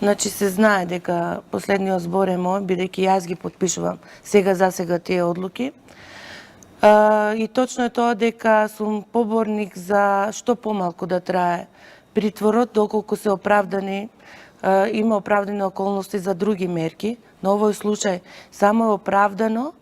Значи се знае дека последниот збор е мој, бидејќи јас ги потпишувам сега за сега тие одлуки. И точно е тоа дека сум поборник за што помалку да трае притворот, доколку се оправдани, има оправдани околности за други мерки. Но овој случај само е оправдано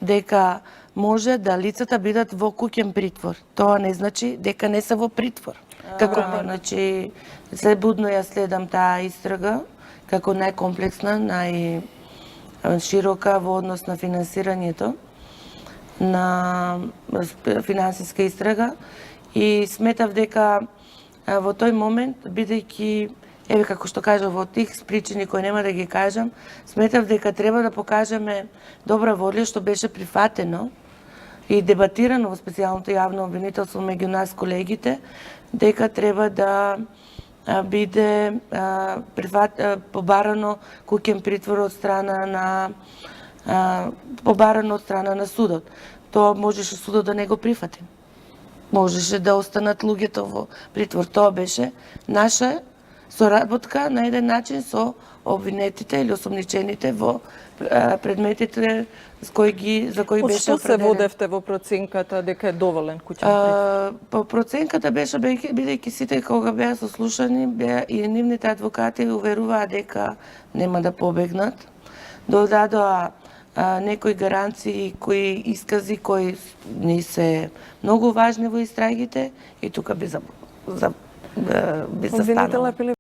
дека може да лицата бидат во куќен притвор. Тоа не значи дека не се во притвор. Како, значи, се будно ја следам таа истрага, како најкомплексна, најширока во однос на финансирањето на финансиска истрага и сметав дека во тој момент, бидејќи, еве како што кажав, во тих причини кои нема да ги кажам, сметав дека треба да покажеме добра волја, што беше прифатено и дебатирано во специјалното јавно обвинителство меѓу нас колегите, дека треба да биде побарано куќен притвор од страна на судот. Тоа можеше судот да не го прифати. Можеше да останат луѓето во притвор. Тоа беше наша соработка на еден начин со обвинетите или осомничените во предметите за кои беше определен. Што се водевте во проценката дека е доволен куќен притвор? По проценката беше, бидејќи сите кога беа сослушани, и нивните адвокати уверуваа дека нема да побегнат. Додадоа некои гаранции, кои искази кои не се многу важни во истрагите и тука би застанало.